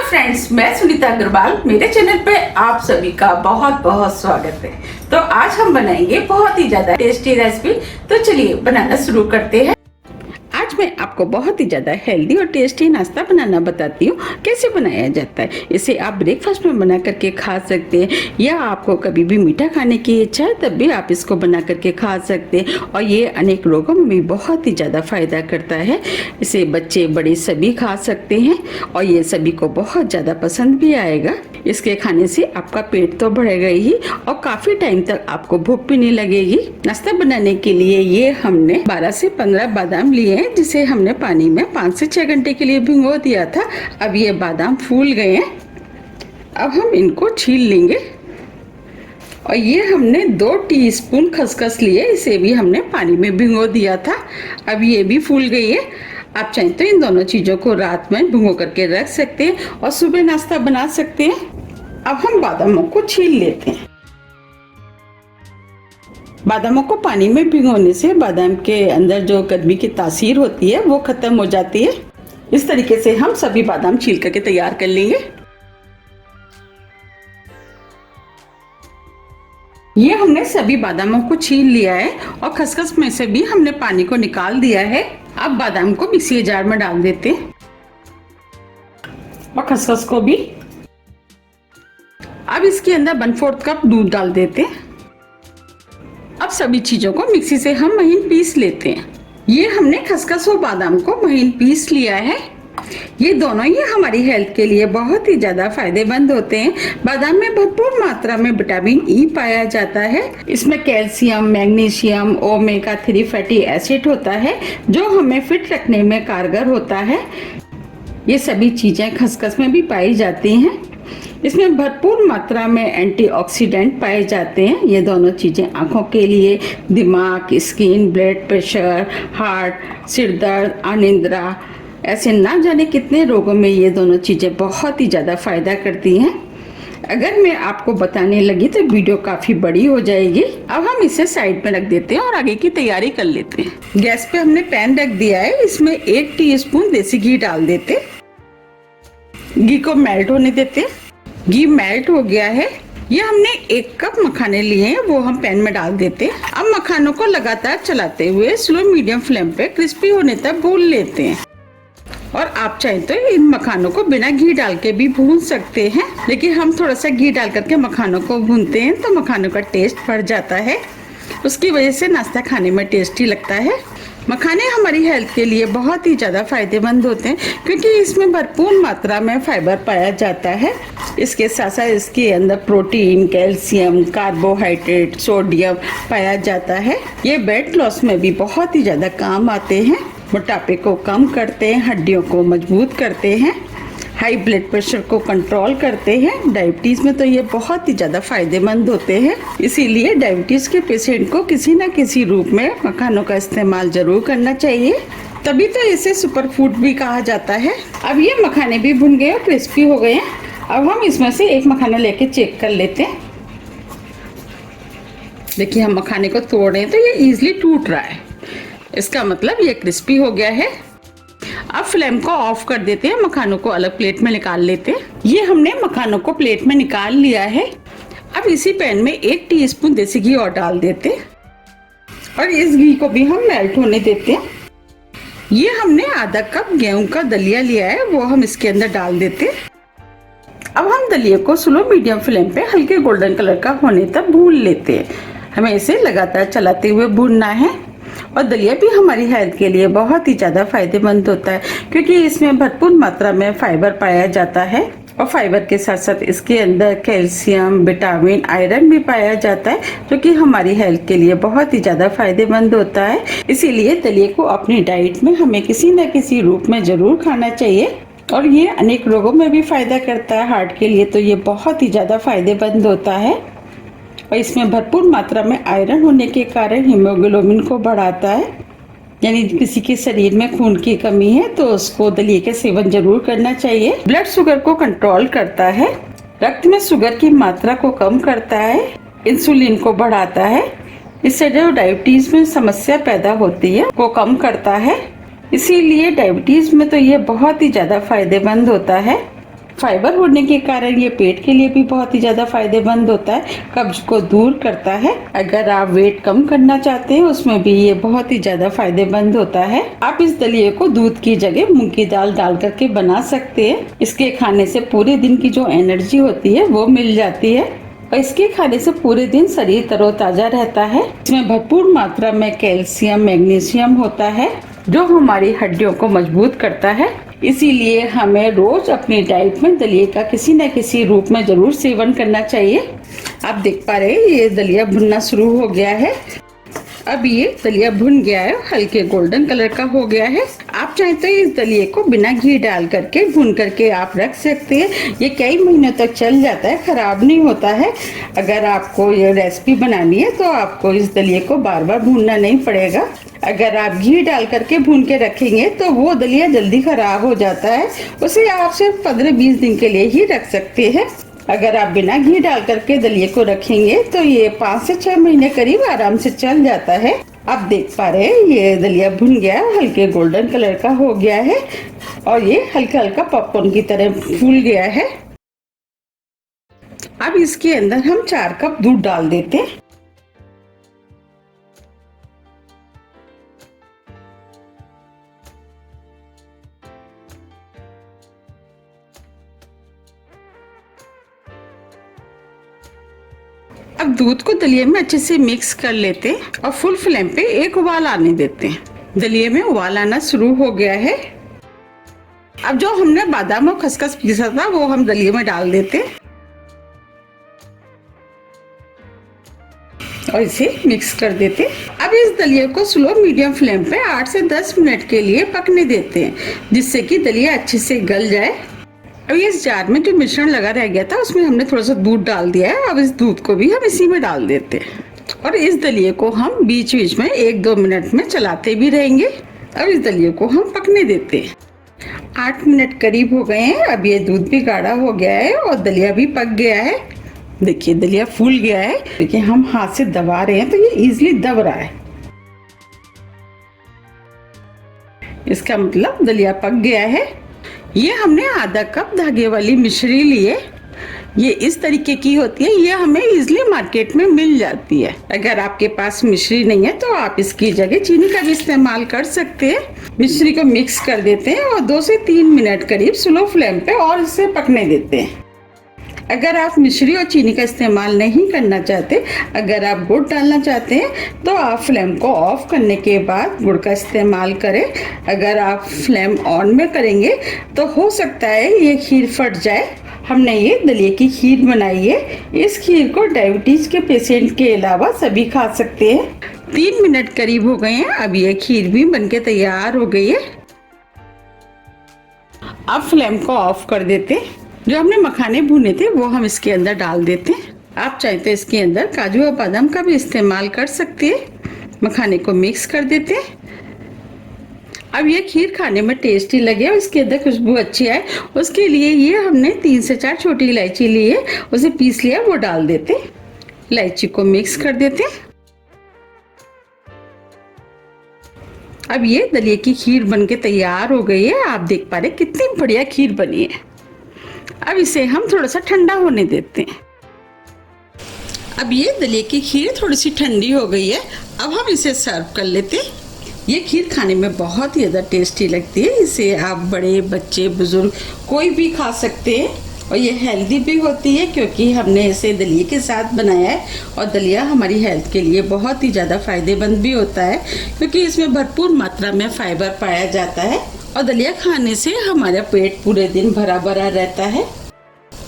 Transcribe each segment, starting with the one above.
Friends, मैं सुनीता अग्रवाल। मेरे channel पे आप सभी का बहुत बहुत स्वागत है। तो आज हम बनाएंगे बहुत ही ज्यादा टेस्टी रेसिपी। तो चलिए बनाना शुरू करते हैं। आज मैं आपको बहुत ही ज्यादा हेल्दी और टेस्टी नाश्ता बनाना बताती हूँ, कैसे बनाया जाता है। इसे आप ब्रेकफास्ट में बना करके खा सकते हैं, या आपको कभी भी मीठा खाने की इच्छा है तब भी आप इसको बना करके खा सकते हैं। और ये अनेक रोगों में भी बहुत ही ज़्यादा फायदा करता है। इसे बच्चे बड़े सभी खा सकते हैं और ये सभी को बहुत ज़्यादा पसंद भी आएगा। इसके खाने से आपका पेट तो भरेगा ही और काफ़ी टाइम तक आपको भूख भी नहीं लगेगी। नाश्ता बनाने के लिए ये हमने 12 से 15 बादाम लिए हैं, जिसे हमने पानी में 5 से 6 घंटे के लिए भिगो दिया था। अब ये बादाम फूल गए हैं। अब हम इनको छील लेंगे। और ये हमने 2 टीस्पून खसखस लिए, इसे भी हमने पानी में भिगो दिया था। अब ये भी फूल गई है। आप चाहें तो इन दोनों चीज़ों को रात में भिगो करके रख सकते हैं और सुबह नाश्ता बना सकते हैं। अब हम बादामों को छील लेते हैं। बादामों को पानी में भिगोने से बादाम के अंदर जो गर्मी की तासीर होती है वो खत्म हो जाती है। इस तरीके से हम सभी बादाम छील करके तैयार कर लेंगे। ये हमने सभी बादामों को छील लिया है और खसखस में से भी हमने पानी को निकाल दिया है। अब बादाम को मिक्सी जार में डाल देते हैं और खसखस को भी। अब इसके अंदर 1/4 कप दूध डाल देते हैं। अब सभी चीजों को मिक्सी से हम महीन पीस लेते हैं। ये हमने खसखस और बादाम को महीन पीस लिया है। ये दोनों ही हमारी हेल्थ के लिए बहुत ही ज्यादा फायदेमंद होते हैं। बादाम में भरपूर मात्रा में विटामिन ई पाया जाता है। इसमें calcium, magnesium, omega 3 fatty acid होता है, जो हमें फिट रखने में कारगर होता है। ये सभी चीजें खसखस में भी पाई जाती हैं। इसमें भरपूर मात्रा में एंटीऑक्सीडेंट पाए जाते हैं। ये दोनों चीज़ें आँखों के लिए, दिमाग, स्किन, ब्लड प्रेशर, हार्ट, सिर दर्द, अनिद्रा, ऐसे ना जाने कितने रोगों में ये दोनों चीज़ें बहुत ही ज़्यादा फायदा करती हैं। अगर मैं आपको बताने लगी तो वीडियो काफ़ी बड़ी हो जाएगी। अब हम इसे साइड में रख देते हैं और आगे की तैयारी कर लेते हैं। गैस पे हमने पैन रख दिया है। इसमें 1 टीस्पून देसी घी डाल देते। घी को मेल्ट होने देते। घी मेल्ट हो गया है। ये हमने 1 कप मखाने लिए हैं, वो हम पैन में डाल देते हैं। अब मखानों को लगातार चलाते हुए स्लो मीडियम फ्लेम पे क्रिस्पी होने तक भून लेते हैं। और आप चाहें तो इन मखानों को बिना घी डाल के भी भून सकते हैं, लेकिन हम थोड़ा सा घी डाल करके मखानों को भूनते हैं तो मखानों का टेस्ट बढ़ जाता है। उसकी वजह से नाश्ता खाने में टेस्टी लगता है। मखाने हमारी हेल्थ के लिए बहुत ही ज़्यादा फायदेमंद होते हैं, क्योंकि इसमें भरपूर मात्रा में फाइबर पाया जाता है। इसके साथ साथ इसके अंदर प्रोटीन, कैल्शियम, कार्बोहाइड्रेट, सोडियम पाया जाता है। ये वेट लॉस में भी बहुत ही ज़्यादा काम आते हैं। मोटापे को कम करते हैं, हड्डियों को मजबूत करते हैं, हाई ब्लड प्रेशर को कंट्रोल करते हैं। डायबिटीज़ में तो ये बहुत ही ज़्यादा फायदेमंद होते हैं। इसीलिए डायबिटीज़ के पेशेंट को किसी न किसी रूप में मखानों का इस्तेमाल जरूर करना चाहिए, तभी तो इसे सुपर फूड भी कहा जाता है। अब ये मखाने भी भुन गए और क्रिस्पी हो गए हैं। अब हम इसमें से एक मखाना लेके चेक कर लेते हैं। देखिए, हम मखाने को तोड़ रहे हैं तो ये इजीली टूट रहा है, इसका मतलब ये क्रिस्पी हो गया है। अब फ्लेम को ऑफ कर देते हैं, मखानों को अलग प्लेट में निकाल लेते हैं। ये हमने मखानों को प्लेट में निकाल लिया है। अब इसी पैन में 1 टीस्पून देसी घी और डाल देते हैं और इस घी को भी हम मेल्ट होने देते हैं। ये हमने आधा कप गेहूं का दलिया लिया है, वो हम इसके अंदर डाल देते हैं। अब हम दलिया को स्लो मीडियम फ्लेम पे हल्के गोल्डन कलर का होने तक भून लेते हैं। हमें इसे लगातार चलाते हुए भूनना है। और दलिया भी हमारी हेल्थ के लिए बहुत ही ज़्यादा फायदेमंद होता है, क्योंकि इसमें भरपूर मात्रा में फाइबर पाया जाता है। और फाइबर के साथ साथ इसके अंदर कैल्शियम, विटामिन, आयरन भी पाया जाता है, जो कि हमारी हेल्थ के लिए बहुत ही ज़्यादा फायदेमंद होता है। इसीलिए दलिया को अपनी डाइट में हमें किसी न किसी रूप में ज़रूर खाना चाहिए। और ये अनेक रोगों में भी फायदा करता है। हार्ट के लिए तो ये बहुत ही ज़्यादा फायदेमंद होता है। और इसमें भरपूर मात्रा में आयरन होने के कारण हीमोग्लोबिन को बढ़ाता है। यानी किसी के शरीर में खून की कमी है तो उसको दलिया का सेवन जरूर करना चाहिए। ब्लड शुगर को कंट्रोल करता है, रक्त में शुगर की मात्रा को कम करता है, इंसुलिन को बढ़ाता है। इससे जो डायबिटीज में समस्या पैदा होती है वो कम करता है। इसीलिए डायबिटीज में तो ये बहुत ही ज्यादा फायदेमंद होता है। फाइबर होने के कारण ये पेट के लिए भी बहुत ही ज़्यादा फायदेमंद होता है, कब्ज को दूर करता है। अगर आप वेट कम करना चाहते हैं उसमें भी ये बहुत ही ज़्यादा फायदेमंद होता है। आप इस दलिये को दूध की जगह मूंग की दाल डाल करके बना सकते हैं। इसके खाने से पूरे दिन की जो एनर्जी होती है वो मिल जाती है और इसके खाने से पूरे दिन शरीर तरोताजा रहता है। इसमें भरपूर मात्रा में कैल्शियम, मैग्नीशियम होता है जो हमारी हड्डियों को मजबूत करता है। इसीलिए हमें रोज अपनी डाइट में दलिये का किसी न किसी रूप में जरूर सेवन करना चाहिए। आप देख पा रहे हैं ये दलिया भुनना शुरू हो गया है। अब ये दलिया भुन गया है, हल्के गोल्डन कलर का हो गया है। आप चाहे तो इस दलिये को बिना घी डाल करके भुन करके आप रख सकते हैं। ये कई महीनों तक चल जाता है, खराब नहीं होता है। अगर आपको ये रेसिपी बनानी है तो आपको इस दलिये को बार बार भूनना नहीं पड़ेगा। अगर आप घी डाल करके भून के रखेंगे तो वो दलिया जल्दी खराब हो जाता है। उसे आप सिर्फ 15-20 दिन के लिए ही रख सकते हैं। अगर आप बिना घी डाल करके दलिये को रखेंगे तो ये 5 से 6 महीने करीब आराम से चल जाता है। आप देख पा रहे हैं ये दलिया भुन गया, हल्के गोल्डन कलर का हो गया है और ये हल्का हल्का पॉपकॉर्न की तरह फूल गया है। अब इसके अंदर हम 4 कप दूध डाल देते हैं। अब दूध को दलिये में अच्छे से मिक्स कर लेते हैं और फुल फ्लेम पे एक उबाल आने देते हैं। दलिये में उबाल आना शुरू हो गया है। अब जो हमने बादाम और खसखस पीसा था वो हम दलिये में डाल देते हैं और इसे मिक्स कर देते हैं। अब इस दलिये को स्लो मीडियम फ्लेम पे 8 से 10 मिनट के लिए पकने देते हैं, जिससे कि दलिया अच्छे से गल जाए। अब इस जार में जो मिश्रण लगा रह गया था उसमें हमने थोड़ा सा दूध डाल दिया है। अब इस दूध को भी हम इसी में डाल देते हैं और इस दलिये को हम बीच बीच में 1-2 मिनट में चलाते भी रहेंगे। अब इस दलिये को हम पकने देते हैं। 8 मिनट करीब हो गए हैं। अब ये दूध भी गाढ़ा हो गया है और दलिया भी पक गया है। देखिए दलिया फूल गया है। देखिए हम हाथ से दबा रहे हैं तो ये इजीली दब रहा है। इसका मतलब दलिया पक गया है। ये हमने आधा कप धागे वाली मिश्री ली है। ये इस तरीके की होती है, ये हमें इजीली मार्केट में मिल जाती है। अगर आपके पास मिश्री नहीं है तो आप इसकी जगह चीनी का भी इस्तेमाल कर सकते हैं। मिश्री को मिक्स कर देते हैं और 2 से 3 मिनट करीब स्लो फ्लेम पे और इसे पकने देते हैं। अगर आप मिश्री और चीनी का इस्तेमाल नहीं करना चाहते, अगर आप गुड़ डालना चाहते हैं तो आप फ्लेम को ऑफ करने के बाद गुड़ का इस्तेमाल करें। अगर आप फ्लेम ऑन में करेंगे तो हो सकता है ये खीर फट जाए। हमने ये दलिये की खीर बनाई है। इस खीर को डायबिटीज के पेशेंट के अलावा सभी खा सकते हैं। 3 मिनट करीब हो गए हैं। अब ये खीर भी बनके तैयार हो गई है। अब फ्लेम को ऑफ कर देते हैं। जो हमने मखाने भुने थे वो हम इसके अंदर डाल देते हैं। आप चाहे तो इसके अंदर काजू और बादाम का भी इस्तेमाल कर सकते हैं। मखाने को मिक्स कर देते हैं। अब ये खीर खाने में टेस्टी लगे और इसके अंदर खुशबू अच्छी आए उसके लिए ये हमने 3 से 4 छोटी इलायची ली है, उसे पीस लिया, वो डाल देते हैं। इलायची को मिक्स कर देते हैं। अब ये दलिये की खीर बनके तैयार हो गई है। आप देख पा रहे कितनी बढ़िया खीर बनी है। अब इसे हम थोड़ा सा ठंडा होने देते हैं। अब ये दलिये की खीर थोड़ी सी ठंडी हो गई है। अब हम इसे सर्व कर लेते हैं। ये खीर खाने में बहुत ही ज़्यादा टेस्टी लगती है। इसे आप बड़े, बच्चे, बुजुर्ग कोई भी खा सकते हैं और ये हेल्दी भी होती है क्योंकि हमने इसे दलिये के साथ बनाया है और दलिया हमारी हेल्थ के लिए बहुत ही ज़्यादा फायदेमंद भी होता है क्योंकि इसमें भरपूर मात्रा में फाइबर पाया जाता है और दलिया खाने से हमारा पेट पूरे दिन भरा भरा रहता है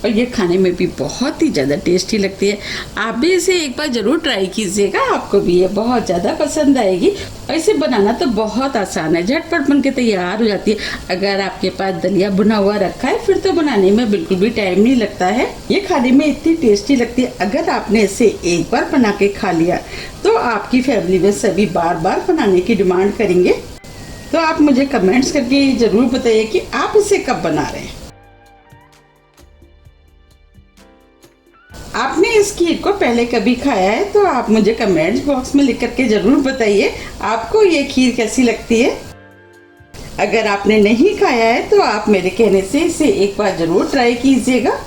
और ये खाने में भी बहुत ही ज़्यादा टेस्टी लगती है। आप भी इसे एक बार ज़रूर ट्राई कीजिएगा, आपको भी ये बहुत ज़्यादा पसंद आएगी। और इसे बनाना तो बहुत आसान है, झटपट बन के तैयार हो जाती है। अगर आपके पास दलिया भुना हुआ रखा है फिर तो बनाने में बिल्कुल भी टाइम नहीं लगता है। ये खाने में इतनी टेस्टी लगती है। अगर आपने इसे एक बार बना के खा लिया तो आपकी फैमिली में सभी बार बार बनाने की डिमांड करेंगे। तो आप मुझे कमेंट्स करके ज़रूर बताइए कि आप इसे कब बना रहे हैं। आपने इस खीर को पहले कभी खाया है तो आप मुझे कमेंट्स बॉक्स में लिख करके ज़रूर बताइए आपको ये खीर कैसी लगती है। अगर आपने नहीं खाया है तो आप मेरे कहने से इसे एक बार जरूर ट्राई कीजिएगा।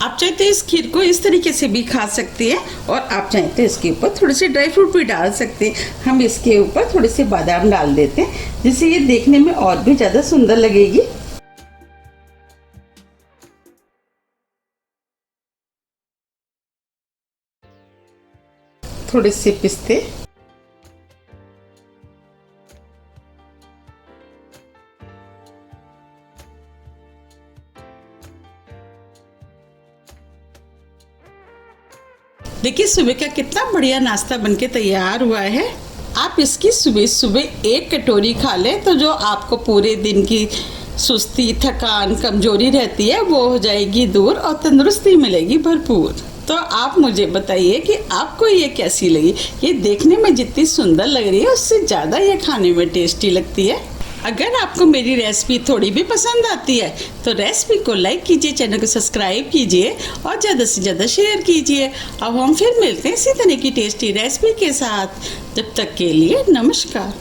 आप चाहे तो इस खीर को इस तरीके से भी खा सकते हैं और आप चाहे तो इसके ऊपर थोड़े से ड्राई फ्रूट भी डाल सकते हैं। हम इसके ऊपर थोड़े से बादाम डाल देते हैं जिससे ये देखने में और भी ज़्यादा सुंदर लगेगी। थोड़े से पिस्ते, देखिए सुबह का कितना बढ़िया नाश्ता बनके तैयार हुआ है। आप इसकी सुबह सुबह एक कटोरी खा लें तो जो आपको पूरे दिन की सुस्ती, थकान, कमजोरी रहती है वो हो जाएगी दूर और तंदुरुस्ती मिलेगी भरपूर। तो आप मुझे बताइए कि आपको ये कैसी लगी। ये देखने में जितनी सुंदर लग रही है उससे ज़्यादा ये खाने में टेस्टी लगती है। अगर आपको मेरी रेसिपी थोड़ी भी पसंद आती है तो रेसिपी को लाइक कीजिए, चैनल को सब्सक्राइब कीजिए और ज़्यादा से ज़्यादा शेयर कीजिए। अब हम फिर मिलते हैं इसी तरह की टेस्टी रेसिपी के साथ। जब तक के लिए नमस्कार।